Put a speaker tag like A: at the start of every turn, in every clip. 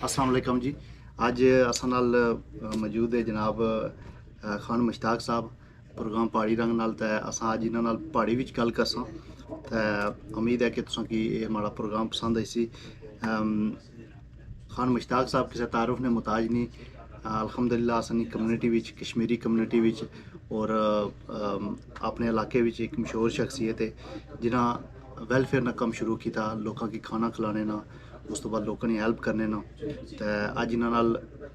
A: अस्सलाम वालेकुम जी। अज असां नाल मौजूद है जनाब खान मुश्ताक साहब प्रोग्राम पहाड़ी रंग नाल। ते असां अज इन्हां नाल पहाड़ी विच गल करसां ते उम्मीद है कि तुसां की ये हमारा प्रोग्राम पसंद आई सी। खान मुश्ताक साहब किसी तारुफ ने मुताज नहीं। अल्हम्दुलिल्लाह असां कम्यूनिटी विच कश्मीरी कम्यूनिटी विच और अपने इलाके विच एक मशहूर शख्सियत है जिन्हां वेलफेयर ना कम शुरू किया, लोगों की खाना खिलाने ना, उस तो बाद लोगों की हेल्प करने ना। तो अज इन्हां नाल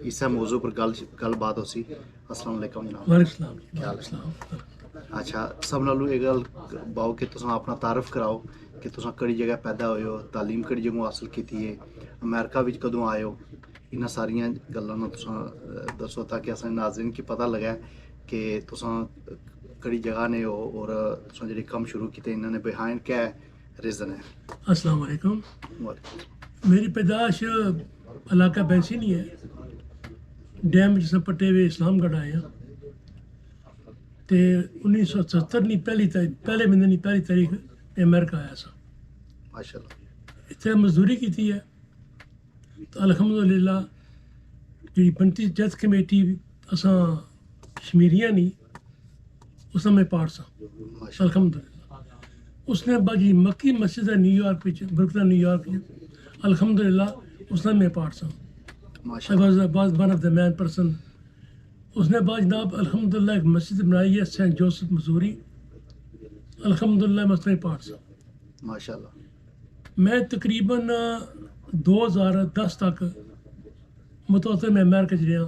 A: इस मौजू पर गलबात हो सी। अस्सलाम वालेकुम जनाब। अच्छा, सब नालों ये गल बाओ कि तुसां अपना तारफ कराओ कि तुसां कड़ी जगह पैदा होए हो, तालीम कड़ी जगह हासिल की है, अमेरिका विच कदों आए हो, इन्हां सारियां गल्लां ना तुसां दसो ताकि असां नाज़रीन की पता लगे कि तुसां कड़ी जगह ने हो और तुसां जेह्ड़े कम शुरू किए इन्हां ने बिहाइंड क्या रीज़न है।
B: अस्सलाम वालेकुम। मेरी पैदाश इलाका बैंसी नहीं है, डैम जिसमें पट्टे हुए इस्लामगढ़ आए हैं। तो 1970 नहीं पहले महीने नहीं पहली तारीख अमेरिका आया सा।
A: माशाल्लाह।
B: इतने मजदूरी की थी है तो अल्हम्दुलिल्लाह जी बनती जज कमेटी असा शमीरिया नहीं उसमें मैं पार्ट सा अल्हम्दुलिल्लाह। उसने बाजी मक्की मस्जिद है न्यूयॉर्क विच ब्रुकलिन न्यूयॉर्क अल्हम्दुलिल्लाह उसने मैं पार्ट सा। I was one of the man person. उसने बाद जनाब अल्हम्दुलिल्लाह एक मस्जिद बनाई है सेंट जोसेफ मसूरी, अल्हम्दुलिल्लाह मैं उसमें पार्ट सा
A: माशाल्लाह।
B: मैं तकरीबन 2010 तक मुतवतर मैं अमेरिका च रहा,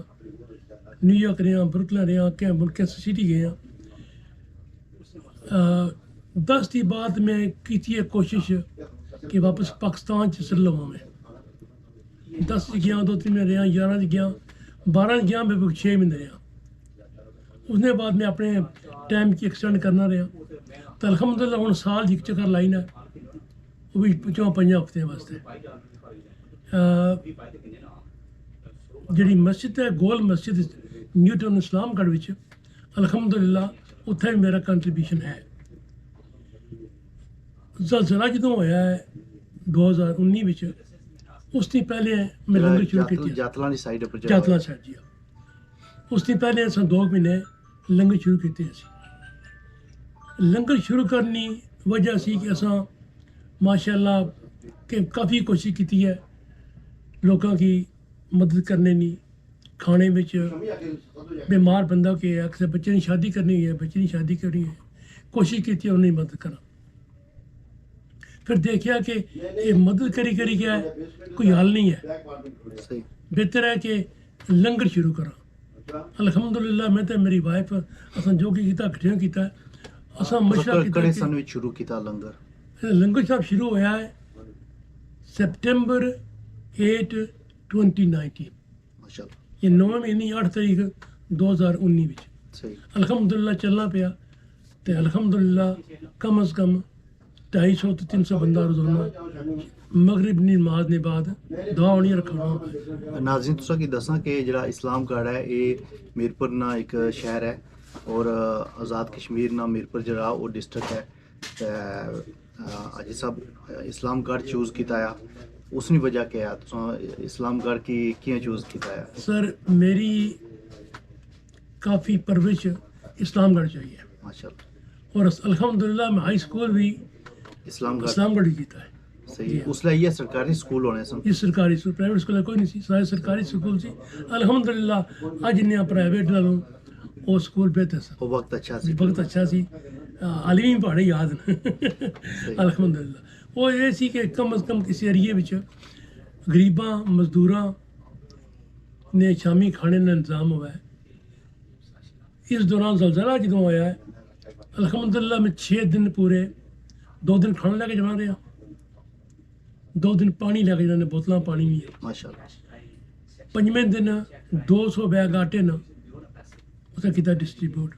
B: न्यूयॉर्क रहा, ब्रुकलिन रहा, कैंसस सिटी गया। 10 की बाद मैं की कोशिश कि वापस पाकिस्तान च सेटल होवां। मैं 10 गया, 2-3 में रहा, 11 गया, 12 गया, मैं 6 महीने रहा। उसने बाद मैं अपने टाइम की एक्सटेंड करना रहा तो अल्हम्दुलिल्लाह हुण साल एक चक्कर लाई ना, वो भी 4-5 हफ्ते वास्ते। जी मस्जिद है गोल मस्जिद न्यूटन इस्लामगढ़ विच अल्हम्दुलिल्लाह उत्थे भी मेरा कंट्रीब्यूशन है। ज़लज़ला जो होया है 2019 विच, उसने पहले मैं लंगर शुरू किया
A: जातलां दी साइड पर
B: जातला साइड जी। उसने पहले असां 2 महीने लंगर शुरू किए। लंगर शुरू करनी वजह सी कि असां माशाअल्लाह के काफ़ी कोशिश की है लोगों की मदद करने नी। खाने में बीमार बंदा के अक्सर बच्चे ने शादी करनी है, बच्चे ने शादी करनी है, कोशिश की है उन्हें मदद करा। फिर देखा कि ये मदद करी क्या है, कोई हल नहीं है। बेहतर है कि लंगर शुरू करा। अल्हम्दुलिल्लाह मैं तो मेरी वाइफ असां जो कि किया कट्ठे किया असां मशवरा
A: किया सन विच शुरू किया लंगर।
B: लंगर साहब शुरू होया है सितंबर 8 2019
A: माशाल्लाह।
B: ये 9 महीने 8 तारीख 2019 विच
A: सही
B: अल्हम्दुलिल्लाह चलना पिया। तो अल्हम्दुलिल्लाह कम अज़ कम 250 तो 300 बंदा रोजाना मगरिब दी नमाज ने बाद दुआ होनी रखना।
A: नाज़रीन तुसां की दसां कि जिहड़ा इस्लामगढ़ है ये मेरपुर ना एक शहर है और आज़ाद कश्मीर ना मेरपुर जिहड़ा वो डिस्ट्रिक्ट है। अज सब इस्लामगढ़ चूज़ किया है, उसकी वजह क्या है? तुसां इस्लामगढ़ की कियां चूज़ किया है?
B: सर मेरी काफ़ी परवरिश इस्लामगढ़ चाहिए
A: माशाल्लाह।
B: और अल्हम्दुलिल्लाह मैं हाई स्कूल भी इस्लामगढ़ ही किया है।
A: सही है। उसले ये सरकारी स्कूल होने सन?
B: ये सरकारी स्कूल, प्राइवेट स्कूल कोई नहीं सी, सारे सरकारी स्कूल सी। अल्हम्दुलिल्लाह अज इन्हें प्राइवेट नालों वो स्कूल बेहतर सा।
A: वो वक्त अच्छा सी,
B: वक्त अच्छा सी। आलिमी पहाड़े याद न अल्हम्दुलिल्लाह। वो ये सी कि कम अज़ कम किसी एरिए विच गरीबां मजदूरां ने शामी खाने का इंतजाम हुआ है। इस दौरान ज़लज़ला जो होया है अल्हम्दुलिल्लाह मैं 6 दिन पूरे, 2 दिन खाना लैके जाना रहा, 2 दिन पानी लैके जाने, बोतलां पानी भी है
A: माशाल्लाह।
B: 5वें दिन 200 बैग आटे न उसे किया डिस्ट्रीब्यूट।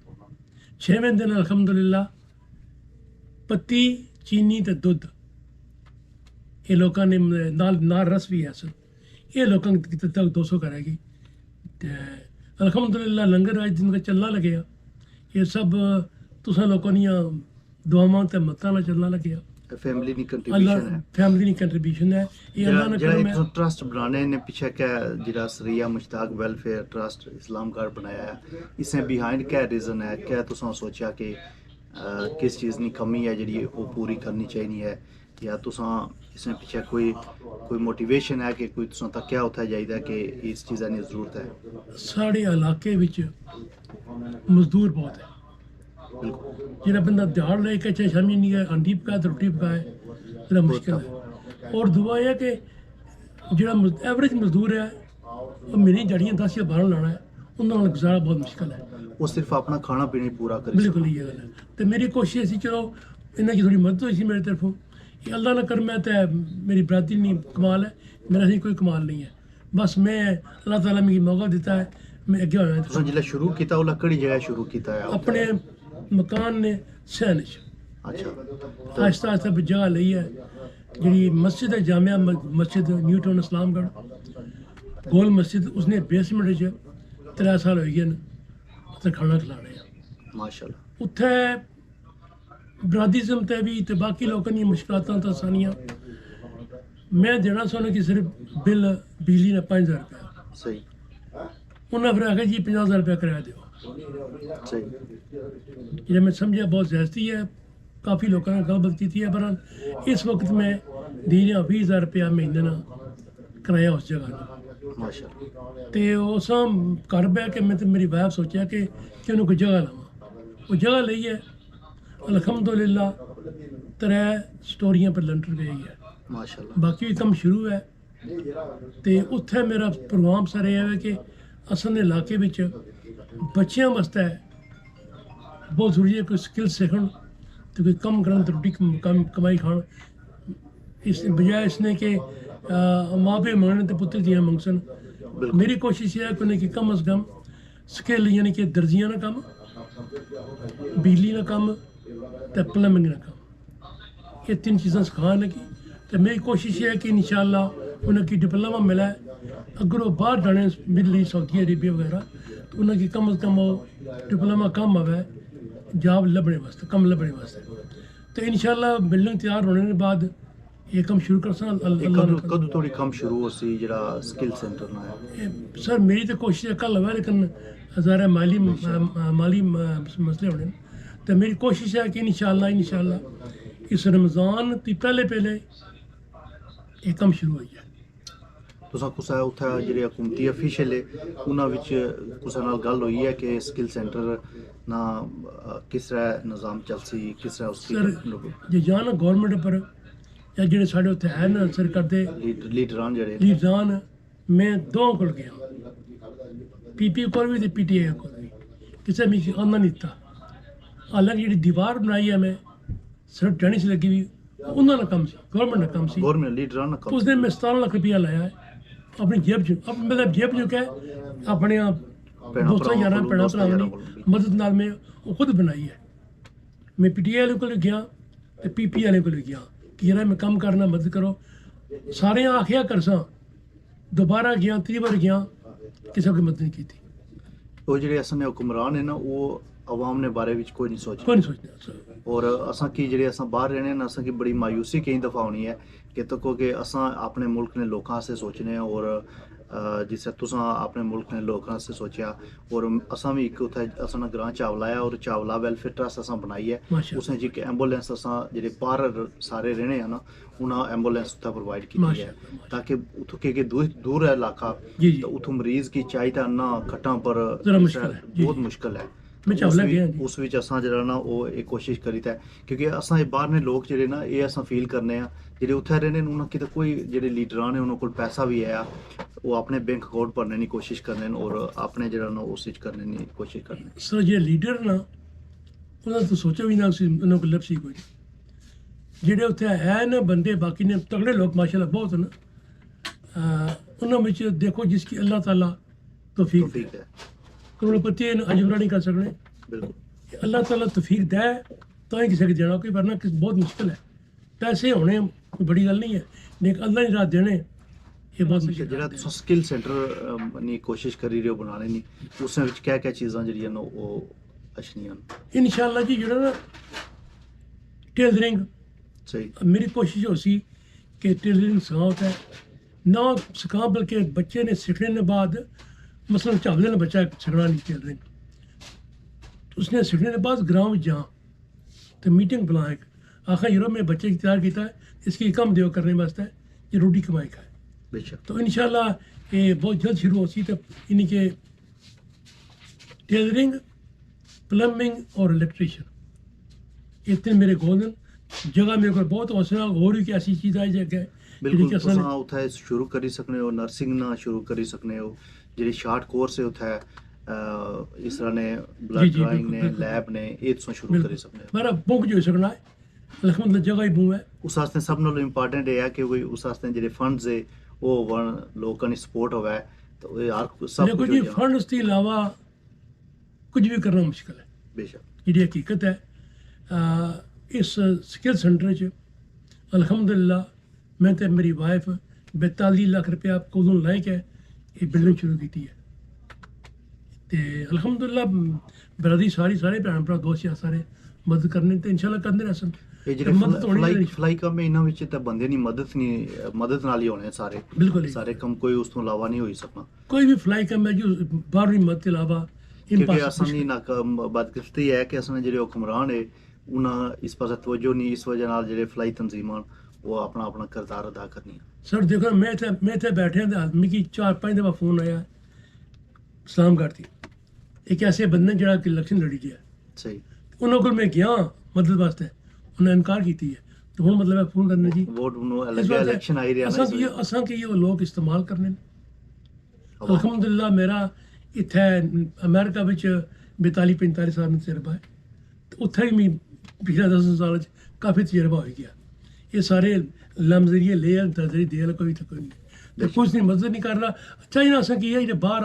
B: 6वें दिन अल्हम्दुलिल्लाह पत्ती चीनी ते दुध ये लोगों ने नाल रस भी है सर ये लोगों ने कितने तक 200 करेगी। अल्हम्दुलिल्लाह लंगर आज दिन का चलना लगे। ये सब तुसा लोगों दुआवां ते मत्तां नाल चलना लगे।
A: ਫੈਮਿਲੀ ਦੀ
B: ਅੱਲਾ
A: ਕੰਟਰੀਬਿਊਸ਼ਨ ਹੈ
B: ਫੈਮਿਲੀ ਦੀ ਕੰਟਰੀਬਿਊਸ਼ਨ ਹੈ ਇਹ ਅੱਲਾ ਨੇ
A: ਜਿਹੜਾ
B: ਕਰਮ
A: ਇੱਕ
B: ਹੈ।
A: ਟਰਸਟ बनाने ने पीछे क्या जरा सरिया मुश्ताक वेलफेयर ट्रस्ट इस्लाम कार्ड बनाया है इसमें बिहाइंड क्या रीज़न है क्या तुसां सोचा कि किस चीज़ की कमी है जी वो पूरी करनी चाहिए है या तुसां इसमें पीछे कोई मोटिवेशन है कि कोई तुसां तक क्या होता चाहिए कि इस चीज़ की ज़रूरत है
B: ਸਾਡੇ ਇਲਾਕੇ ਵਿੱਚ ਮਜ਼ਦੂਰ ਬਹੁਤ ਹੈ
A: बिल्कुल
B: ਜਿਹੜਾ ਬੰਦਾ ਦਿਹਾੜ ਲੈ ਕੇ ਚਾਹੇ ਸ਼ਾਮੀ ਨਹੀਂ ਹੈ ਅੰਡੀ ਪਕਾਏ ਤੇ ਰੋਟੀ ਪਕਾਏ ਬੜਾ ਮੁਸ਼ਕਿਲ ਹੈ ਔਰ ਦੁਆ ਇਹ ਹੈ ਕਿ ਜਿਹੜਾ ਐਵਰੇਜ ਮਜ਼ਦੂਰ ਹੈ ਉਹ ਮੇਰੀ ਜੜੀਆਂ 10 ਜਾਂ 12 ਲਾਣਾ ਹੈ ਉਹਨਾਂ ਨਾਲ ਗੁਜ਼ਾਰਾ ਬਹੁਤ ਮੁਸ਼ਕਿਲ ਹੈ
A: वो सिर्फ अपना खाना पीना ही पूरा करे
B: ਬਿਲਕੁਲ ਇਹ ਗੱਲ ਹੈ ਤੇ ਮੇਰੀ ਕੋਸ਼ਿਸ਼ ਸੀ ਚਲੋ ਇਹਨਾਂ ਦੀ ਥੋੜੀ ਮਦਦ ਹੋਈ ਸੀ ਮੇਰੇ ਤਰਫੋਂ ਇਹ ਅੱਲਾ ਨੇ ਕਰਮ ਹੈ ਤੇ ਮੇਰੀ ਬਰਾਦਰੀ ਨਹੀਂ ਕਮਾਲ ਹੈ ਮੇਰਾ ਹੀ ਕੋਈ ਕਮਾਲ ਨਹੀਂ ਹੈ ਬਸ ਮੈਂ ਅੱਲਾਹ ਤਾਲਾ ਨੇ ਮੌਕਾ ਦਿੱਤਾ ਹੈ ਮੈਂ ਅੱਗੇ ਹੋਇਆ
A: तुसां जिल्लै शुरू कीता ओह् लकड़ी जगह शुरू कीता है
B: ਆਪਣੇ ਮਕਾਨ ਨੇ ਸਹਿਨ 'ਚ
A: अच्छा
B: ਆਹਿਸਤਾ ਆਹਿਸਤਾ ਜਗ੍ਹਾ ਲਈ ਹੈ ਜਿਹੜੀ ਮਸਜਿਦ ਹੈ ਜਾਮਿਆ ਮਸਜਿਦ ਨਿਊ ਟਾਊਨ ਇਸਲਾਮਗੜ੍ਹ ਗੋਲ ਮਸਜਿਦ ਉਸਨੇ ਬੇਸਮੈਂਟ 'ਚ 3 ਸਾਲ ਹੋਏ ਗਏ ਨੇ ਉੱਥੇ ਖਾਣਾ ਖਿਲਾਣੇ ਆ
A: माशाल्लाह
B: ਉੱਥੇ ਬਰਾਦਰੀਜ਼ਮ ਤੇ ਵੀ ਤੇ ਬਾਕੀ ਲੋਕਾਂ ਦੀਆਂ ਮੁਸ਼ਕਲਾਤਾਂ ਤਾਂ ਆਸਾਨੀਆਂ ਮੈਂ ਦੇਣਾ ਚਾਹੁੰਦਾ ਕਿ ਸਿਰਫ ਬਿੱਲ ਬਿਜਲੀ ਦਾ 5000 ਰੁਪਇਆ
A: सही
B: ਉਹਨਾਂ ਫਿਰ ਆਖਿਆ ਜੀ 50000 ਰੁਪਇਆ ਕਿਰਾਇਆ ਦਿਓ
A: सही
B: ਜਿਹੜਾ ਮੈਂ ਸਮਝਿਆ ਬਹੁਤ ਜ਼ਿਆਦਤੀ ਹੈ ਕਾਫੀ ਲੋਕਾਂ ਨਾਲ ਗੱਲਬਾਤ ਕੀਤੀ ਹੈ ਪਰ ਇਸ ਵਕਤ ਮੈਂ ਦੇ ਰਿਹਾ 20000 ਰੁਪਇਆ ਮਹੀਨੇ ਨਾਲ ਕਿਰਾਇਆ ਉਸ ਜਗ੍ਹਾ ਦਾ
A: माशाल्लाह
B: ਤੇ ਉਸ ਘਰ ਬਹਿ ਕੇ ਮੈਂ ਤੇ ਮੇਰੀ ਵਾਈਫ ਸੋਚਿਆ ਕਿ ਉਹਨੂੰ ਕੋਈ ਜਗ੍ਹਾ ਲਵਾਂ ਉਹ ਜਗ੍ਹਾ ਲਈ ਹੈ ਅਲਹਮਦੁਲਿਲਾ 3 ਸਟੋਰੀਆਂ ਪਰ ਲੈਂਟਰ ਪੈ ਗਿਆ
A: माशाल्लाह
B: ਬਾਕੀ ਵੀ ਕੰਮ ਸ਼ੁਰੂ ਹੈ ਤੇ ਉੱਥੇ ਮੇਰਾ ਪ੍ਰੋਗਰਾਮ ਸਰ ਇਹ ਹੈ ਕਿ ਅਸਲ ਦੇ ਇਲਾਕੇ ਵਿੱਚ ਬੱਚਿਆਂ ਵਾਸਤੇ ਬਹੁਤ ਜ਼ਰੂਰੀ ਹੈ ਕੋਈ ਸਕਿੱਲ ਸਿੱਖਣ ਤੇ ਕੋਈ ਕੰਮ ਕਰਨ ਤੇ ਰੋਟੀ ਕਮਾਈ ਖਾਣ ਇਸ ਬਜਾਏ ਇਸਨੇ ਕਿ ਮਾਪੇ ਮੰਗਣ ਤੇ ਪੁੱਤਰ ਦੀਆਂ ਮੰਗਸਨ ਮੇਰੀ ਕੋਸ਼ਿਸ਼ ਇਹ ਹੈ ਕਿ ਉਹਨੇ ਕਿ ਕਮ ਅਜ਼ ਕਮ ਸਕਿੱਲ ਯਾਨੀ ਕਿ ਦਰਜੀਆਂ ਦਾ ਕੰਮ ਬਿਜਲੀ ਦਾ ਕੰਮ ਤੇ ਪਲੰਬਿੰਗ ਦਾ ਕੰਮ ਇਹ 3 ਚੀਜ਼ਾਂ ਸਿਖਾਉਣ ਕਿ ਤੇ ਮੇਰੀ ਕੋਸ਼ਿਸ਼ ਇਹ ਹੈ ਕਿ ਇਨਸ਼ਾਅੱਲਾ ਉਹਨਾਂ ਕੀ ਡਿਪਲੋਮਾ ਮਿਲਾ ਅਗਰ ਉਹ ਬਾਹਰ ਜਾਣੇ ਮਿਡਲ ਈਸਟ ਸਾਊਦੀ ਅਰੇਬੀਆ ਵਗੈਰਾ ਤਾਂ ਉਹਨਾਂ ਕੀ ਕਮ ਅਜ਼ ਕਮ ਉਹ ਡਿਪਲੋਮਾ ਕੰਮ ਆਵੇ ਜॉब ਲੱਭਣੇ ਵਾਸਤੇ ਕੰਮ ਲੱਭਣੇ ਵਾਸਤੇ ਤੇ ਇਨਸ਼ਾਅੱਲਾ ਬਿਲਡਿੰਗ ਤਿਆਰ ਹੋਣੇ ਦੇ ਬਾਅਦ ਇਹ ਕੰਮ ਸ਼ੁਰੂ ਕਰ ਸਾਂ ਅੱਲਾਹ ਨੇ
A: कदों थोड़ी कम शुरू हो सी जरा स्किल सेंटर ना है
B: ਸਰ ਮੇਰੀ ਤਾਂ ਕੋਸ਼ਿਸ਼ ਹੈ ਕੱਲ੍ਹ ਹੋਵੇ ਲੇਕਿਨ ਹਜ਼ਾਰਾਂ ਮਾਲੀ ਮਸਲੇ ਹੋਣੇ ਨੇ ਤੇ ਮੇਰੀ ਕੋਸ਼ਿਸ਼ ਹੈ ਕਿ ਇਨਸ਼ਾਅੱਲਾ ਇਸ ਰਮਜ਼ਾਨ ਤੋਂ ਪਹਿਲੇ ਇਹ ਕੰਮ ਸ਼ੁਰੂ ਹੋ ਜਾਏ
A: तुसां कुसै उत्थै जेह्ड़े हुकूमती अफीशियल है उन्हां विच कुसै नाल गल्ल होई है कि स्किल सेंटर ना किस तरह निज़ाम चलसी किस तरह
B: ਸਰ
A: उसकी
B: ਜੇ ਜਾਣ ਗੌਰਮੈਂਟ ਪਰ ਜਾਂ ਜਿਹੜੇ ਸਾਡੇ ਉੱਥੇ ਹੈ ਨਾ ਸਰ ਕਰਦੇ
A: लीडरान जेह्ड़े
B: ਲੀਡਰਾਨ ਮੈਂ ਦੋਵਾਂ ਕੋਲ ਗਿਆ ਪੀਪੀ ਕੋਲ ਵੀ ਤੇ ਪੀਟੀਆਈ ਕੋਲ ਵੀ ਕਿਸੇ ਵੀ ਆਉਂਦਾ ਨਹੀਂ ਦਿੱਤਾ ਹਾਲਾਂਕਿ ਜਿਹੜੀ ਦੀਵਾਰ ਬਣਾਈ ਹੈ ਮੈਂ ਸਿਰਫ ਟੈਣੀ ਸੀ ਲੱਗੀ ਵੀ ਉਹਨਾਂ ਦਾ ਕੰਮ ਸੀ ਗੌਰਮੈਂਟ ਦਾ ਕੰਮ ਸੀ
A: गवर्नमेंट लीडरान ना
B: ਉਸ ਦਿਨ ਮੈਂ 17 ਲੱਖ ਰੁਪਇਆ ਲਾਇਆ ਹੈ ਆਪਣੀ ਜੇਬ 'ਚ ਮਤਲਬ ਜੇਬ 'ਚ ਕਹਿ ਆਪਣੇ ਦੋਸਤਾਂ ਯਾਰਾਂ ਭੈਣਾਂ ਭਰਾਵਾਂ ਦੀ ਮਦਦ ਨਾਲ ਮੈਂ ਉਹ ਖੁਦ ਬਣਾਈ ਹੈ ਮੈਂ ਪੀਟੀਆਈ ਵਾਲੇ ਕੋਲ ਗਿਆ ਤੇ ਪੀਪੀ ਵਾਲੇ ਕੋਲ ਗਿਆ ਕਿ ਜਿਹੜਾ ਮੈਂ ਕੰਮ ਕਰਨਾ ਮਦਦ ਕਰੋ ਸਾਰੇ ਆਖਿਆ ਕਰਸਾਂ ਦੁਬਾਰਾ ਗਿਆ 3 ਵਾਰ ਗਿਆ ਕਿਸੇ ਕੋਈ ਮਦਦ ਨਹੀਂ ਕੀਤੀ
A: ਉਹ ਜਿਹੜੇ ਅਸਲ ਹੁਕਮਰਾਨ ਹੈ ਨਾ ਉਹ ਆਵਾਮ ਨੇ ਬਾਰੇ ਵਿੱਚ ਕੋਈ ਨਹੀਂ ਸੋਚਦਾ
B: ਕੋਈ ਨਹੀਂ ਸੋਚਦਾ ਸਰ
A: और असां की जेह्ड़े असां बाहर रहने न असां की बड़ी मायूसी केईं दफ़ा होनी है कि तको कि असां अपने मुल्क ने लोकां आस्तै सोचने और जिस तुसां अपने मुल्क ने लोकां आस्तै सोचेआ और असां भी इक उत्थै असां ना ग्रां चावला है और चावला वेलफेयर ट्रस्ट असां बनाई है
B: माशाअल्लाह।
A: उसने जी कि एम्बुलेंस असां जेह्ड़े बाहर सारे रहने हैं ना उन्हां एम्बुलेंस उत्थै प्रोवाइड कीती है
B: माशाअल्लाह।
A: ताकि उत्थों के दूर है इलाका
B: जी, जी।
A: तो उत्थों मरीज की चाहिदा ना खट्टां पर
B: जरा मुश्किल है, जी,
A: बहुत
B: जी।
A: मुश्किल है
B: मैं चावला गया जी।
A: उस विच असां जेह्ड़ा ना ओह् इक कोशिश करीदा है क्योंकि असां बाहर ने लोग जेह्ड़े ना एह् असां फील करने आं जेह्ड़े उत्थै रैह्ने न उ'नें किते कोई जेह्ड़े लीडरान ने उ'नें कोल पैसा भी है ओह् अपने बैंक अकाउंट भरने दी कोशिश करने न और अपने जेह्ड़ा ना उस विच करने दी कोशिश करने
B: सर जे लीडर ना ਉਹਨਾਂ ਤੋਂ ਸੋਚਿਆ ਵੀ ਨਾ ਸੀ ਉਹਨਾਂ ਕੋਲ ਲੱਭ ਸੀ ਕੋਈ ਜਿਹੜੇ ਉੱਥੇ ਹੈ ਨਾ ਬੰਦੇ ਬਾਕੀ ਨੇ ਤਗੜੇ ਲੋਕ ਮਾਸ਼ਾਅੱਲਾ ਬਹੁਤ ਨੇ ਉਹਨਾਂ ਵਿੱਚ ਦੇਖੋ ਜਿਸ ਕੀ ਅੱਲਾਹ ਤਾਲਾ ਤੌਫੀਕ ਦੇ
A: ठीक है
B: ਕਰੋੜਪਤੀ ਅਜਬਰਾ ਨਹੀਂ ਕਰ ਸਕਦੇ
A: बिल्कुल
B: ਅੱਲਾਹ ਤਾਲਾ ਤੌਫੀਕ ਦੇ ਤਾਂ ਹੀ ਕਿਸੇ ਨੂੰ ਦੇਣਾ ਕੋਈ ਵਰਨਾ ਕਿ ਬਹੁਤ ਮੁਸ਼ਕਿਲ ਹੈ ਪੈਸੇ ਹੋਣੇ ਕੋਈ ਬੜੀ ਗੱਲ ਨਹੀਂ ਹੈ ਲੇਕਿਨ ਅੱਲਾਹ ਦੀ ਰਾਹ ਦੇਣੇ ਇਹ ਬਹੁਤ ਮੁਸ਼ਕਿਲ
A: जेह्ड़ा तुस स्किल सेंटर नी कोशिश करी रहे हो बनाने नी उसदे विच क्या क्या चीज़ां जेह्ड़ियां न ओह् अच्छियां न
B: ਇਨਸ਼ਾਅੱਲਾ ਜੀ ਜਿਹੜਾ ਨਾ ਟੇਲਰਿੰਗ
A: صحیح
B: मेरी कोशिश हो सी कि टेलरिंग सिखाओ ते ना सिखाओ बल्कि बच्चे ने सीखने के बाद मसलन चावले ने बच्चा सीखना नहीं टेलरिंग उसने सीखने के बाद ग्राम में जा तो मीटिंग बुला एक आखिर यूरो में बच्चे की तैयार किया है इसकी कम देव करने वास्ते ये रोटी कमाई खाए
A: बेशक
B: तो इंशाल्लाह ये बहुत जल्द शुरू हो सी तो इनके टेलरिंग प्लम्बिंग और इलेक्ट्रीशियन इतने मेरे गोल हैं जगह मेरे को बहुत हौसला और भी ऐसी चीज़ आई जगह
A: बिल्कुल तुसां उत्थै शुरू करी सकने हो नर्सिंग ना शुरू करी सकने हो जेह्ड़े शार्ट कोर्स है उत्थै इस तरह ने ब्लड ड्राइंग ने लैब ने एह् तुसां शुरू करी सकने हो
B: मेरा बुक जो सकना है अल्हम्दुलिल्लाह जगह ही बूम है
A: उस आस्ते सब नालों इंपॉर्टेंट है कि कोई उस आस्ते जेह्ड़े फंड्स है ओह् होवन लोकां दी सपोर्ट होवे तो यार सब
B: देखो जी फंड्स के अलावा कुछ भी करना मुश्किल है
A: बेशक
B: जी हकीकत है इस स्किल सेंटर च अल्हम्दुलिल्लाह मैं तो मेरी वाइफ 42 लाख रुपया कोलों लैके ये बिल्डिंग शुरू की है तो अल्हम्दुलिल्लाह बरादरी सारे भैन भरा दोस्त यार सारे मदद करने तो इंशाल्लाह करते रह सन
A: ਇਹ ਜਿਹੜੇ ਫਲਾਈ ਕੰਮ ਹੈ ਇਹਨਾਂ ਵਿੱਚ ਤਾਂ ਬੰਦੇ ਦੀ ਮਦਦ ਨਾਲ ਹੀ ਹੋਣੇ ਸਾਰੇ
B: बिल्कुल
A: ਸਾਰੇ ਕੰਮ ਕੋਈ ਉਸ ਤੋਂ ਇਲਾਵਾ ਨਹੀਂ ਹੋਈ ਸਕਣਾ
B: कोई भी फ्लाई कम है जो बाहरी मदद के अलावा
A: ਕਿਉਂਕਿ ਅਸਾਂ ਦੀ ਬਦਕਿਸਮਤੀ ਹੈ ਕਿ ਅਸਾਂ ਜਿਹੜੇ ਹੁਕਮਰਾਨ ਹੈ ਉਹਨਾਂ ਇਸ ਪਾਸੇ ਤਵੱਜੋ ਨਹੀਂ ਇਸ ਵਜ੍ਹਾ ਨਾਲ ਜਿਹੜੇ ਫਲਾਈ ਤਨਜ਼ੀਮਾਂ ਉਹ ਆਪਣਾ ਆਪਣਾ ਕਿਰਦਾਰ ਅਦਾ ਕਰਨੀ
B: सर देखो मैं थे बैठे थे मिगी 4-5 दफ़ा फोन आया इस्लाम थी एक ऐसे बंदे जरा कि इलेक्शन लड़ी गया
A: ਸਹੀ
B: उन्होंने को मैं गया मदद वास्ते उन्हें इनकार की है तो हूँ मतलब फोन करने जी
A: वोट लगे इलेक्शन आई रहा
B: असां की ये लोग इस्तेमाल करने अल्हम्दुलिल्लाह मेरा इत्थे अमेरिका विच 42-45 साल में तजर्बा है तो उत्थे भी पिछले 10 साल काफ़ी तजर्बा हो गया ये सारे लमजरिए ले दजरी दे कोई तो कोई नहीं तो कुछ नहीं मदद नहीं कर रहा चाहिए असा की है बाहर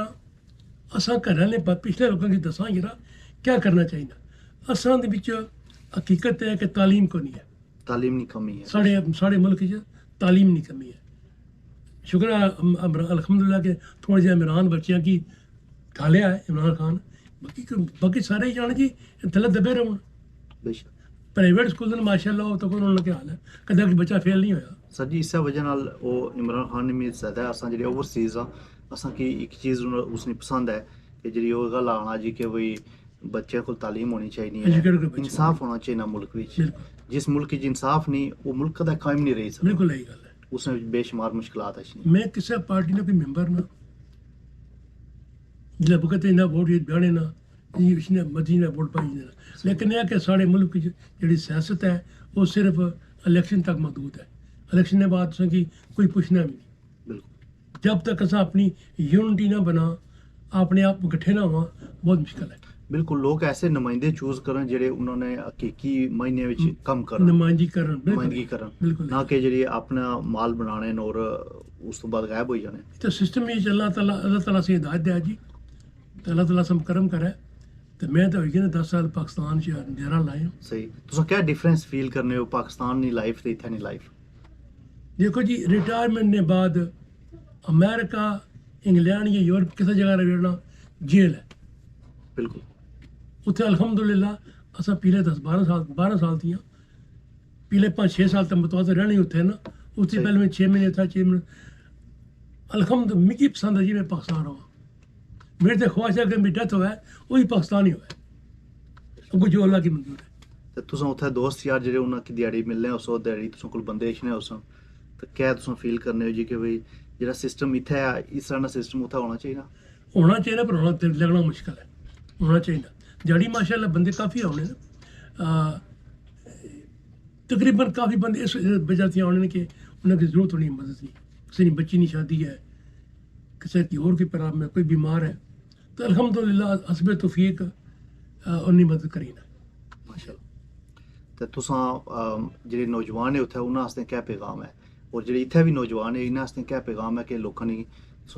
B: असा घर ने पिछले लोगों की दसा जरा क्या करना चाहिए असा हकीकत है कि तालीम को नहीं है
A: तालीम की कमी है
B: साढ़े मुल्क च तालीम की कमी है शुक्र है अल्हम्दुलिल्लाह के थोड़े जे इमरान बच्चियां की ढालिया है इमरान खान बाकी सारे ही जाने जी थल्ले दबे रहो
A: बेशक
B: प्राइवेट स्कूल माशाअल्लाह तो उन्होंने क्या हाल है कदा कि बच्चा फेल नहीं होया
A: सर जी इस वजह नाल ਉਹ ਇਮਰਾਨ ਖਾਨ ਨੇ ਵੀ ਜ਼ਿਆਦਾ ਅਸਾਂ ਜਿਹੜੇ ਓਵਰਸੀਜ਼ ਆ ਅਸਾਂ ਕੀ ਇੱਕ ਚੀਜ਼ ਉਸਨੇ ਪਸੰਦ ਹੈ ਕਿ ਜਿਹੜੀ ਉਹ ਗੱਲ ਆਣਾ ਜੀ ਕਿ ਵੀ ਬੱਚਿਆਂ ਕੋਲ ਤਾਲੀਮ ਹੋਣੀ ਚਾਹੀਦੀ ਹੈ इंसाफ होना चाहिए मुल्क ਵਿੱਚ जिस मुल्क च इंसाफ नहीं वो मुल्क कदा कायम नहीं रही सकता
B: बिल्कुल यही गल है
A: उसमें बेशुमार मुश्किलात है
B: मैं किसी पार्टी ने कोई मेंबर ना जिला भुगत इन्ना वोट बयाने ना इसने मर्जी ने वोट पाई ना लेकिन यह कि साढ़े मुल्क जी सियासत है वो सिर्फ इलेक्शन तक महदूद है इलेक्शन के बाद की कोई पुछना भी नहीं
A: बिल्कुल
B: जब तक असा अपनी यूनिटी ना बना अपने आप इकट्ठे ना हुआ बहुत मुश्किल है
A: बिल्कुल लोग ऐसे नुमाइंदे चूज करन जेड़े उन्होंने हकीकी मायने विच कम करन
B: नुमाइंदगी करन
A: बिल्कुल ना कि जेड़ी अपना माल बनाने और उस तो बाद गायब हो जाने
B: तो सिस्टम ये अल्लाह ताला से हिदायत दे जी तो अल्लाह ताला सब करम करे तो मैं तो होगी ना 10 साल पाकिस्तान च डेरा लाए
A: सही तुसा क्या डिफरेंस फील करने हो पाकिस्तान दी लाइफ ते इत्थे दी लाइफ
B: देखो जी रिटायरमेंट ने बाद अमेरिका इंग्लैंड या यूरोप किसी जगह रहना जेल है
A: बिल्कुल
B: उत्थे अल्हम्दुलिल्लाह असा पिछले 12 साल थी पिछले 5-6 साल तक मुतवाज़ रहने उत्थे ना उससे पहले मैं 6 महीने था 6 महीने अल्हम्दुलिल्लाह मिगी पसंद है जी मैं पाकिस्तान रहा मेरी तो ख्वाहिश है कि मेरी डेथ होवे वही पाकिस्तान ही होवे अब जो अल्लाह की मंजूर है
A: ते तुसां उत्थे दोस्त यार जेह्ड़े उन्हां की दिहाड़ी मिलने उस दिहाड़ी तुसां कोल बंदे इशने उसां ते क्या तुसां फील करने हो जी कि भाई जेह्ड़ा सिस्टम इत्थे है इस तरह दा सिस्टम उत्थे होना चाहिए
B: पर होना लगना मुश्किल है होना चाहिए जड़ी माशाल्लाह बंदे काफ़ी आने ना तकरीबन काफ़ी बंदे इस वजह से आने कि उन्हें जरूरत होनी मदद की किसी की बच्ची नहीं शादी है किसी की और की प्रॉब्लम है कोई बीमार है तो अल्हम्दुलिल्लाह हस्बे तौफीक उन्नी मदद करी ना
A: माशाल्लाह ते तुसां जेह्ड़े नौजवान है उत्थे उन्हां आस्ते क्या पैगाम है और जेह्ड़े इत्थे भी नौजवान है इन्हां आस्ते क्या पैगाम है कि लोकां दी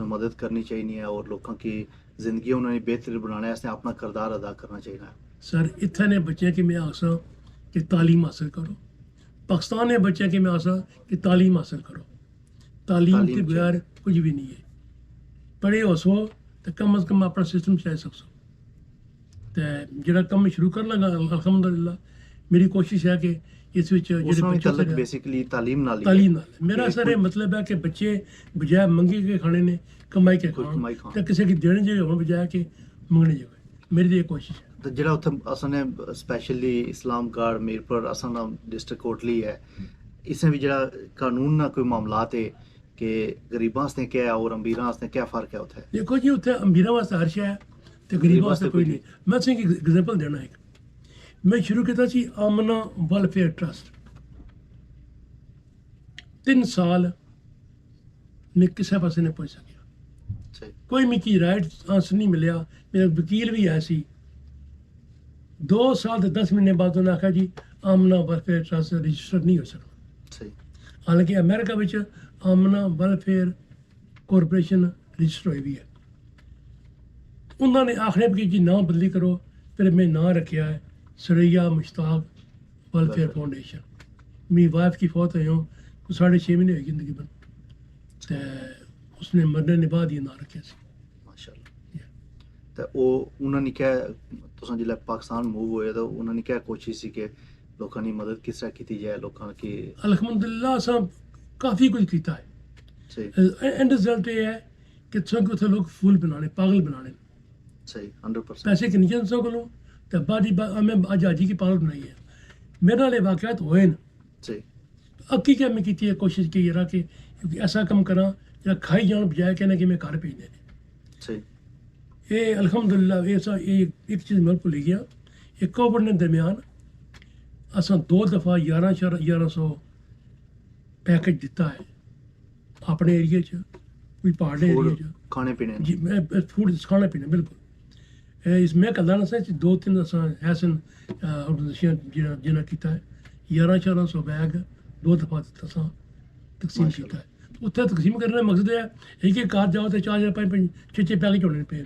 A: मदद करनी चाहिए है और लोगों की जिंदगी उन्होंने बेहतर बनाने अपना किरदार अदा करना चाहिए
B: सर इत्थे ने बच्चे की मैं आसा कि तालीम हासिल करो पाकिस्तान ने बच्चे की मैं आसा कि तालीम हासिल करो तालीम के बगैर कुछ भी नहीं है पढ़े हो सो तो कम अज़ कम अपना सिस्टम चला सकसो तो जो कम शुरू कर लगा अल्हम्दुलिल्लाह मेरी कोशिश है कि ਇਸ ਵਿੱਚ ਜਿਹੜੇ
A: ਬੇਸਿਕਲੀ ਤਾਲੀਮ ਨਾਲ
B: ਮੇਰਾ ਸਰ ਇਹ ਮਤਲਬ ਹੈ ਕਿ ਬੱਚੇ ਬਜਾਏ ਮੰਗੇ ਕੇ ਖਾਣੇ ਨੇ ਕਮਾਈ ਕੇ ਖਾਣ ਤੇ ਕਿਸੇ ਕੀ ਦੇਣੇ ਜੇ ਹੋਣ ਬਜਾਏ ਕਿ ਮੰਗਣੇ ਜੇ ਮੇਰੀ ਇਹ ਕੋਸ਼ਿਸ਼ ਹੈ।
A: ਤੇ ਜਿਹੜਾ ਉੱਥੇ ਅਸਾਂ ਨੇ ਸਪੈਸ਼ਲੀ ਇਸਲਾਮਗढ़ मेरपुर ਅਸਾਂ ਦਾ ਡਿਸਟ੍ਰਿਕਟ ਕੋਟਲੀ ਹੈ इसमें भी जरा कानून ना कोई मामलात है कि गरीबां वास्ते क्या है और अमीरां वास्ते क्या फ़र्क है उत्थे?
B: देखो जी उत्थे अमीरां वास्ते हर शै है ते गरीबां वास्ते कोई नहीं। मैं तुसें एक एग्जांपल देना एक मैं शुरू कीता सी आमना वेलफेयर ट्रस्ट 3 साल में किसी पासे नहीं पहुंच सकिया कोई मिकी राइट आंसर नहीं मिलिया। मेरा वकील भी है सी 2 साल ते 10 महीने बाद उन्हें आखा जी आमना वेलफेयर ट्रस्ट रजिस्टर नहीं हो सकता। हालांकि अमेरिका विच आमना वेलफेयर कॉरपोरेशन रजिस्टर हुई भी है। उन्होंने आखने कि जी नाम बदली करो फिर मैं नाम रखा है सरैया मुश्ताक वेलफेयर फाउंडेशन। मेरी वाइफ की फौत हुई हूँ 6.5 महीने हुई जिंदगी बन तो उसने मरने के बाद ही नाम रखे सी।
A: माशाअल्लाह। तो वो उन्होंने क्या तुसां जिल्लै पाकिस्तान मूव होए तो उन्होंने क्या कोशिश सी कि लोगों की मदद किस तरह की जाए लोगों की?
B: अल्हम्दुलिल्लाह असां काफ़ी कुछ किया है। एंड रिजल्ट ये है कि तुसें उत्थे लोग फूल बनाने पागल बनाने
A: सही 100%
B: पैसे किन्ने तुसें कोलों ते बादी मैं अज हाजी की पागल बनाई है। मेरे नाल वाकयात होए न
A: सही
B: अक्की क्या मैं की है कोशिश की रहा कि ऐसा कम करा जो खाई जान बजाय कहना कि मैं घर भेजने
A: सही।
B: ये अल्हम्दुलिल्लाह ये एक चीज़ मैं भुल गया एक कोविड के दरम्यान असां 2 दफ़ा 1100 पैकेज दिता है अपने एरिए च कोई पहाड़ी एरिए च
A: खाने पीने
B: जी मैं फूड खाने पीने बिल्कुल इस मैं कल्ला ना सा 2-3 असां ऐसन ऑर्गेनाइजेशन जिन्हें किया है 1100 बैग 2 दफ़ा असां तकसीम किया है। उत्थे तकसीम करने का मकसद है एक कार जाओ तो 4 5 6 पैकेज होने पे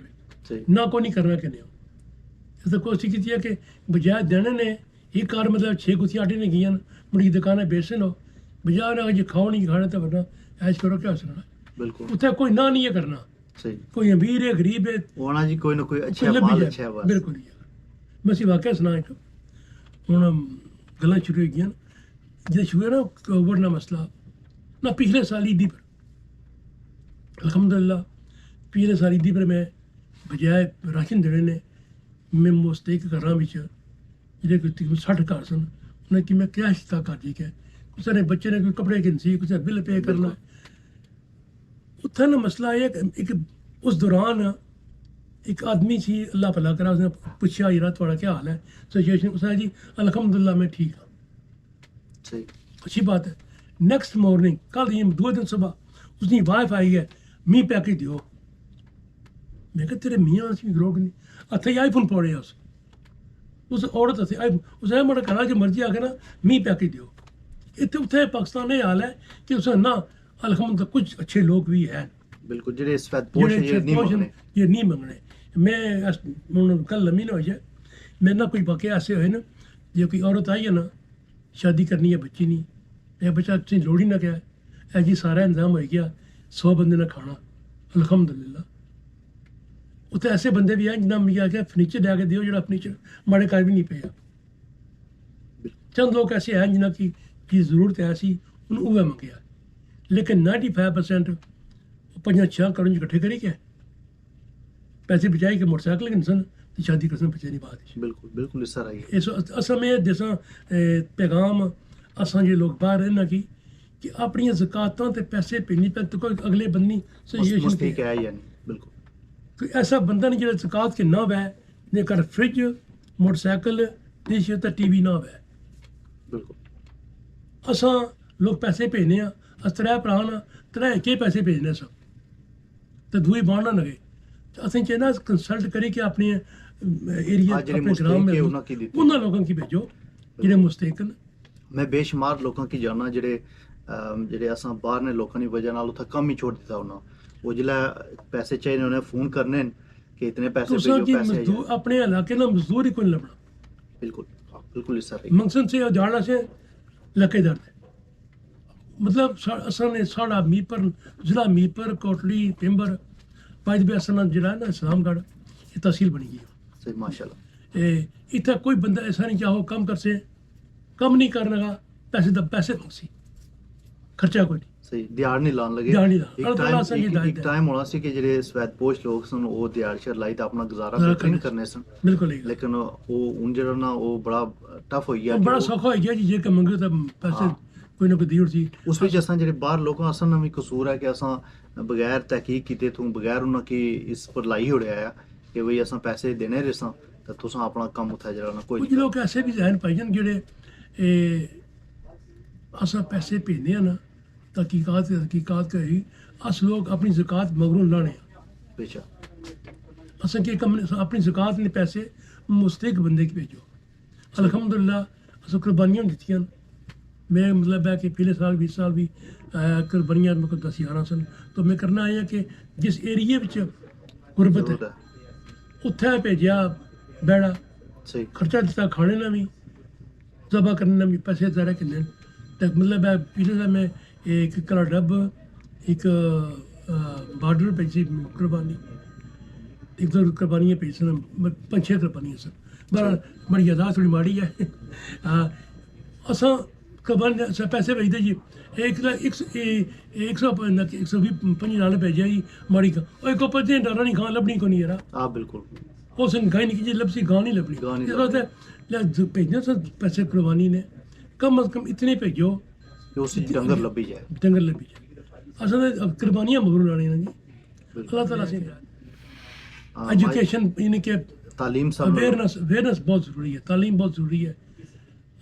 B: ना कोई नहीं करना कि नहीं इस कोशिश की है कि बजाय देने ने ये कार मतलब 6 कुत्ती आटे ने गई मुड़ी दुकानें बेचने लो बजाय ना जी खाओ नहीं खाने तो वरना ऐश करो क्या सुना
A: बिल्कुल
B: उत्थे कोई ना नहीं है करना
A: सही
B: कोई अमीर है गरीब है
A: होना जी कोई ना कोई अच्छा माल अच्छा है
B: बिल्कुल मैं सी वाकया सुना एक हुण गल्लां शुरू हो गई जो शुरू है ना कोविड ना मसला ना पिछले साल ईदी पर अल्हम्दुलिल्लाह पिछले साल ईदी पर मैं बजाय राशन देने ने मैं मुस्तैक घरां विच ਜਿਹੜੇ ਕੋਈ 60 ਘਰ ਸਨ ਉਹਨੇ ਕਿ ਮੈਂ ਕੈਸ਼ ਦਿੱਤਾ ਕਰ ਜੀ ਕਿ ਕਿਸੇ ਨੇ ਬੱਚੇ ਨੇ ਕੋਈ ਕੱਪੜੇ ਕਿਨ ਸੀ ਕਿਸੇ ਬਿੱਲ ਪੇ ਕਰਨਾ ਉੱਥੇ ਨਾ ਮਸਲਾ ਇਹ ਕਿ ਇੱਕ ਉਸ ਦੌਰਾਨ ਇੱਕ ਆਦਮੀ ਸੀ ਅੱਲਾਹ ਭਲਾ ਕਰਾ ਉਸਨੇ ਪੁੱਛਿਆ ਯਾਰ ਤੁਹਾਡਾ ਕੀ ਹਾਲ ਹੈ ਸਿਚੁਏਸ਼ਨ ਉਸਨੇ ਜੀ ਅਲਹਮਦੁਲਿल्लाह मैं ठीक हूँ
A: सही
B: अच्छी बात है। नेक्स्ट मॉर्निंग कल ये 2 दिन सुबह उसकी वाइफ आई है मी पैकेज दियो मैं कहा तेरे मियाँ से रोक नहीं अच्छा आईफोन पड़े उस औरत उसे मेरा कहना कि मर्जी आके ना मी पैकेज दियो इतने उत्थे पाकिस्तान ये हाल है कि उसे ना अल्हम्दुलिल्लाह कुछ अच्छे लोग भी हैं
A: बिल्कुल ये
B: नहीं मंगने मैं कल लम्मी ना हो जाए मेरे ना कुछ वाकई ऐसे हुए ना जो कोई औरत आई है ना शादी करनी है बच्ची नहीं यह बच्चा तुम लोड़ ही ना क्या है जी सारा इंतजाम हो गया 100 बंदे ने खाना अल्हम्दुलिल्लाह उत्थे ऐसे बंदे भी हैं जिन्हें मिगी आख्या फर्नीचर लैके दिओ जो फर्नीचर माड़े घर भी नहीं पे चंद लोग ऐसे हैं जिन्हें की जरूरत है ऐसी उन्होंने वह मंगया लेकिन 95% 5-6 करोड़ इकट्ठे करी के पैसे बचाए के मोटरसाइकिल इंसान तो शादी करने बचे नहीं बात
A: बिल्कुल बिल्कुल इस तरह
B: इस असल में जैसा पैगाम असा जो लोग बाहर रहना कि अपनी ज़कातां ते पैसे भेजने पे तो कोई अगले बंदी
A: सिचुएशन बिल्कुल
B: कोई ऐसा बंदा नहीं जो ज़कात के ना वै ने घर फ्रिज मोटरसाइकिल डिश ते टीवी ना वै
A: बिल्कुल
B: असां लोग पैसे भेजने अस 3 भरा ना 3 के पैसे भेजने सब तो दूई बाढ़ ना लगे असें चाहिए कंसल्ट करी कि अपने एरिया अपने ग्राम में उन्होंने लोगों की भेजो जेह्ड़े मुस्तैक न।
A: मैं बेशुमार लोगों की जाना जेह्ड़े असां बाहर ने लोगों की वजह नाल उत्थे कम ही छोड़ दिता उन्होंने वो जिला पैसे चाहिए उन्हें फोन करने कि इतने पैसे भेजो पैसे
B: अपने इलाके ना मजदूर ही कोई लभना
A: बिल्कुल बिल्कुल इस तरह
B: मकसद से उजाड़ा से लके दर्द मतलब असल ने साढ़ा मीरपुर जिला मीरपुर कोटली पिंबर पाँच भी असल जिला ना इस्लामगढ़ ये तहसील बनी गई
A: सही माशाल्लाह
B: इतना कोई बंदा ऐसा नहीं चाहो कम कर से ਕੰਮ ਨਹੀਂ ਕਰਨਗਾ ਪੈਸੇ ਮੰਗਸੀ ਖਰਚਾ ਕੋਈ ਨਹੀਂ
A: ਸਹੀ ਦਿਹਾੜ ਨਹੀਂ ਲਾਉਣ ਲੱਗੇ
B: ਦਿਹਾੜ ਨਹੀਂ ਲਾਉਣ।
A: ਇੱਕ
B: ਅੱਲਾਹ ਸਾਨੂੰ ਹਿਦਾਇਤ
A: ਇੱਕ
B: ਦੇ।
A: ਟਾਈਮ ਹੋਣਾ ਸੀ ਕਿ ਜਿਹੜੇ ਸਵੈਦਪੋਸ਼ ਲੋਕ ਸਨ ਉਹ ਦਿਹਾੜ ਸ਼ਰ ਲਾਈ ਤਾਂ ਆਪਣਾ ਗੁਜ਼ਾਰਾ ਬਿਹਤਰੀਨ ਕਰਨੇ ਸਨ
B: ਬਿਲਕੁਲ ਨਹੀਂ
A: ਲੇਕਿਨ ਉਹ ਹੁਣ ਜਿਹੜਾ ਨਾ ਉਹ ਬੜਾ ਟਫ ਹੋਈ ਗਿਆ
B: ਬੜਾ ਸੌਖਾ ਹੋ ਗਿਆ ਜੀ ਜੇ ਕਿ ਮੰਗੇ ਤਾਂ ਪੈਸੇ ਕੋਈ ਨਾ ਕੋਈ ਦੀ ਸੀ
A: ਉਸ ਵਿੱਚ ਅਸਾਂ ਜਿਹੜੇ ਬਾਹਰ ਲੋਕਾਂ ਅਸਾਂ ਨਾਲ ਵੀ ਕਸੂਰ ਹੈ ਕਿ ਅਸਾਂ ਬਗੈਰ ਤਹਿਕੀਕ ਕੀਤੇ ਤੋਂ ਬਗੈਰ ਉਹਨਾਂ ਕੀ ਇਸ ਪਰ ਲਾਈ ਹੋੜਿਆ ਆ ਕਿ ਬਈ ਅਸਾਂ ਪੈਸੇ ਦੇਣੇ ਰਸਾਂ ਤਾਂ ਤੁਸੀਂ ਆਪਣਾ ਕੰਮ ਉੱਥੇ ਜਿਹੜਾ ਨਾ ਕੋਈ
B: ਕੁਝ ਲੋਕ ਐਸੇ ਵੀ ਜ਼ਹਿਨ ਪਾਈ ਜਾਣ ਜਿਹੜੇ ਅਸਾਂ ਪੈਸੇ ਭੇਜਦੇ ਆ ਨਾ ਤਹਿਕੀਕਾਤ ਕਰੀ ਅਸ ਲੋਕ ਆਪਣੀ ਜ਼ਕਾਤ ਮਗਰੋਂ ਲਾਣੇ
A: ਬੇਸ਼ੱਕ
B: ਅਸਾਂ ਕੀ ਕੰਮ ਆਪਣੀ ਜ਼ਕਾਤ ਨੇ ਪੈਸੇ ਮੁਸਤਕ ਬੰਦੇ ਕੀ ਭੇਜੋ ਅਲਹਮਦੁਲਿल्लाह ਅਸਾਂ ਕੁਰਬਾਨੀਆਂ ਦਿੱਤੀਆਂ मैं मतलब है कि पिछले साल 20 साल भी कुर्बानियाँ मेरे को 10-11 सन तो मैं करना आया कि जिस एरिए गुरबत है उत्थे भेजा बैड़ा
A: सही
B: खर्चा दिता खाने ना भी जबा करने भी पैसे ज़रा किन्ने तो मतलब है पिछले साल मैं एक कला डब एक बार्डर भेजी कुर्बानी एक दो कुर्बानियाँ भेजी सन 5-6 कुर्बानियाँ सन बड़ी यादाश्त थोड़ी माड़ी है असा कबान पैसे भेजते जी 120 नाल भेजा जी माड़ी का एक पचे डारा नहीं खान लभनी को नहीं यार
A: हाँ बिल्कुल
B: उस गाय नहीं की लभसी गां नहीं लभनी इस भेजना सर पैसे कुर्बानी ने कम अज कम इतने भेजो
A: डंगर लभी जाए
B: असल कुर्बानियाँ मगरू लानी ना जी अल्लाह ताला से एजुकेशन यानी कि
A: तालीम
B: अवेयरनेस बहुत ज़रूरी है तालीम बहुत ज़रूरी है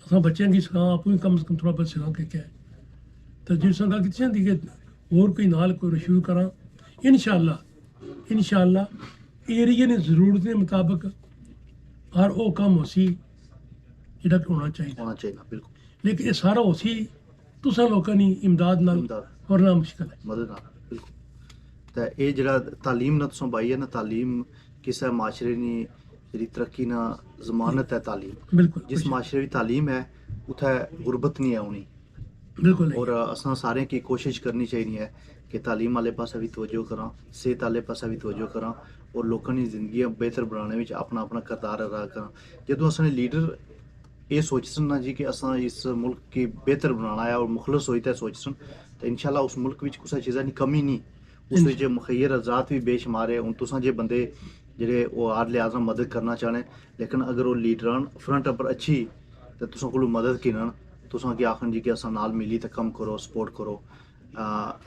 B: असां बच्चों की सिखा आप भी कम से कम थोड़ा बहुत सिखा के क्या है तो जिस गल की होंगी कि होर कोई नाल कोई शुरू करा इंशाअल्लाह एरिया ने जरूरत के मुताबिक हर वो काम होसी जेह्ड़ा होना चाहिए
A: बिल्कुल
B: लेकिन ये सारा होसी तुसां लोकां दी इमदाद नाल वरना मुश्किल है
A: मदद नाल बिल्कुल ते ये जेह्ड़ा तालीम ना तुसां पाई है ना तालीम किसे माशरे नी जेह्ड़ी तरक्की ना जमानत है तालीम
B: बिल्कुल
A: जिस माशरे की तालीम है उत्थे गुरबत नहीं है होनी
B: बिल्कुल
A: और असां सारें की कोशिश करनी चाहिए है कि तालीम वाले पासे भी तवज्जो करां सेहत वाले पासे भी तवज्जो करां और लोगों की जिंदगी बेहतर बनाने में अपना अपना किरदार अदा करां जदों असां लीडर ये सोचसन ना जी कि असां इस मुल्क की बेहतर बनाना है और मुखलस होई ते सोचसन तो इंशाल्लाह उस मुल्क विच कुछ चीज़ां की कमी नहीं उस विच मुखैर आजाद भी बेशुमार है हुण तुसां जे बंदे जेह्ड़े ओह् हर लिहाज नाल मदद करना चाहने लेकिन अगर वो लीडरान फ्रंट पर अच्छी तो तुसां कोलों मदद किनन तुसां की आखन जी कि असां नाल मिली ते कम करो सपोर्ट करो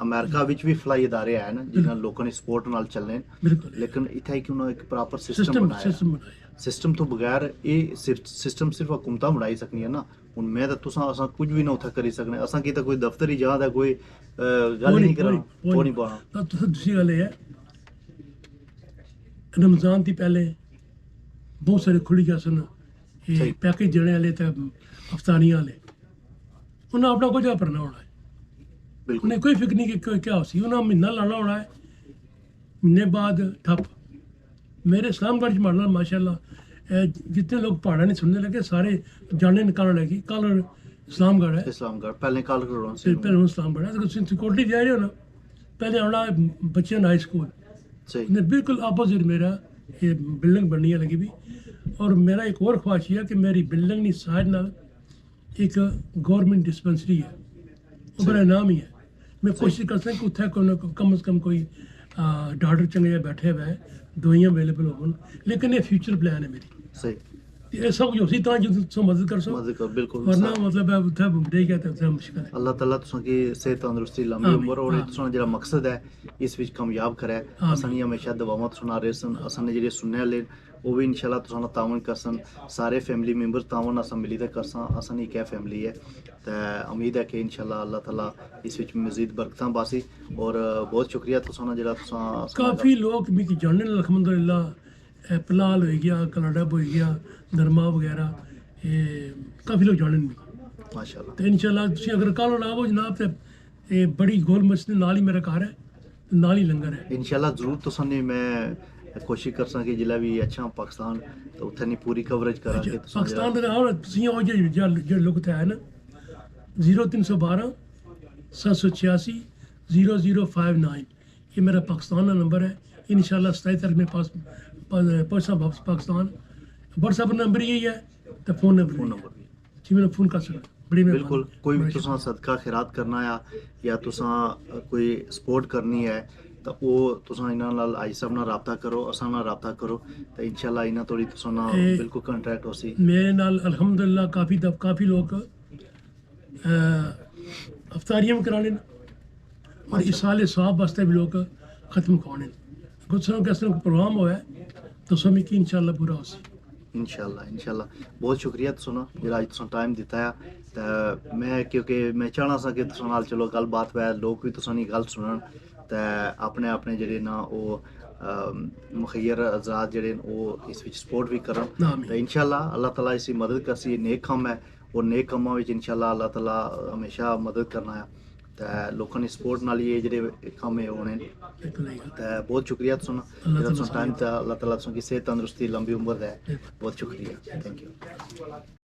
A: अमेरिका विच भी फलाई इदारे है ना जिन्हां लोकां दी सपोर्ट नाल चलने लेकिन इत्थे कि उन्होंने एक प्रॉपर सिस्टम बनाया सिस्टम तो बगैर ये सिस्टम सिर्फ हुकूमतां बनाई सकनियां ना हुण मैं तो तुसां असां कुछ भी ना उत्थे करी सकने असां की तो कोई दफ्तर ही जा दा कोई गल नहीं करा वो नहीं पाना
B: तुसां दूसरी गल है रमज़ान थी पहले बहुत सारे खुली गए सन ये पैकेज देने वाले तो अफतारियां वाले उन्हें अपना कुछ भरना होना है उन्हें कोई फिक्र नहीं कि क्या हो सी उन्हें महीना लाना होना है महीने बाद ठप मेरे इस्लामगढ़ च मारना माशाल्लाह जितने लोग पहाड़ा नहीं सुनने लगे सारे जाने निकालने लगी कल इस्लामगढ़ है
A: पहले कल
B: पहले इस्लामगढ़ है सिक्योरिटी दे रहे हो ना पहले आना बच्चे हाई स्कूल ने बिल्कुल अपोजिट मेरा ये बिल्डिंग बननी है लगी भी और मेरा एक और ख्वाहिश है कि मेरी बिल्डिंग की साइड नाल एक गवर्नमेंट डिस्पेंसरी है वो बड़ा नाम ही है मैं कोशिश कर सकता कि उत्थे कम से कम कोई डॉक्टर चंगे बैठे हुए हैं दवाइयाँ अवेलेबल हो लेकिन ये फ्यूचर प्लान है मेरी
A: सही
B: ये सब कुछ उसी तरह जो मदद कर सको
A: बिल्कुल
B: वरना मतलब है उत्थे बुढ़े गया तो मुश्किल है
A: अल्लाह ताला तुसां की सेहत तंदुरुस्ती लंबी उम्र और तुसां जेह्ड़ा मकसद है इस विच कामयाब करे असां नी हमेशा दवावां सुना रहे सन असां ने जेह्ड़े सुनने वाले वो भी इंशाल्लाह तुसां नाल तावन करसन सारे फैमिली मेंबर तावन असां मिली ते करसां असां नी क्या फैमिली है ते उम्मीद है कि इंशाल्लाह अल्लाह ताला इस विच मजीद बरकतां बासी और बहुत शुक्रिया तुसां जेह्ड़ा तुसां
B: काफ़ी लोग मिगी जानने अल्हम्दुलिल्लाह पलाल हो गया कलाडब हो गया नरमा वगैरह काफ़ी लोग जानने मिगी
A: माशाल्लाह
B: तो इंशाल्लाह तुसीं अगर कल आओ जनाब ते बड़ी गोल मस्जिद नाल ही मेरा घर है नाल ही लंगर है
A: इंशाल्लाह जरूर तुसां ने मैं कोशिश कर सकें कि जिला भी अच्छा पाकिस्तान तो उत्थे नहीं पूरी कवरेज करा के
B: पाकिस्तान दे और तुसीं ओ जे लोग थे है ना 0312 786 0059 ये मेरा पाकिस्तान का नंबर है इंशाल्लाह 27 तारीख में पहुंचा वापस पाकिस्तान व्हाट्सएप नंबर यही है तो फ़ोन नंबर जी मैंने फ़ोन कर सकदा बड़ी
A: बिल्कुल
B: मेहरबानी
A: कोई भी
B: बड़ा
A: तुसां सदका खैरात करना या तुसां कोई सपोर्ट करनी है तो वो तुसां इन्हां नाल आई साहब नाल राबता करो असां नाल राबता करो तो इंशाल्लाह इन्हां तोड़ी तुसां नाल
B: ए-
A: बिल्कुल कंट्रैक्ट होसी
B: मेरे नाल अल्हम्दुलिल्लाह काफ़ी लोग अफ्तारियां भी कराने न और इस साल साहब वास्ते भी लोग ख़त्म करवाने कुछ किस तरह प्रोग्राम होया तो सब मिकी इंशाल्लाह पूरा होसी
A: इंशाल्लाह बहुत शुक्रिया तुसां जेह्ड़ा अज्ज तुसां टाइम दित्ता है ते मैं क्योंकि मैं चाहना सा कि तुसां नाल चलो गल्ल बात होऐ लोग भी तुसां दी गल्ल सुनन ते अपने अपने जेह्ड़े ना ओह् मुखैर आज़ाद जेह्ड़े न ओह् इस विच सपोर्ट भी करन
B: आमीन।
A: ते इंशाल्लाह अल्लाह ताला इसी मदद करसी एह् नेक कम्म है और नेक कम्मां विच इंशाल्लाह अल्लाह ताला हमेशा मदद करना है ते लोकां दी सपोर्ट नाल ही एह् जेह्ड़े कम्म है होने न
B: बिल्कुल नहीं
A: ते बहुत शुक्रिया तुसां
B: अल्लाह
A: जेह्ड़ा
B: ताला
A: तुसां टाइम दित्ता अल्लाह ताला तुसां गी सेहत तंदरुस्ती लंबी उम्र दे
B: बिल्कुल।
A: बहुत शुक्रिया थैंक यू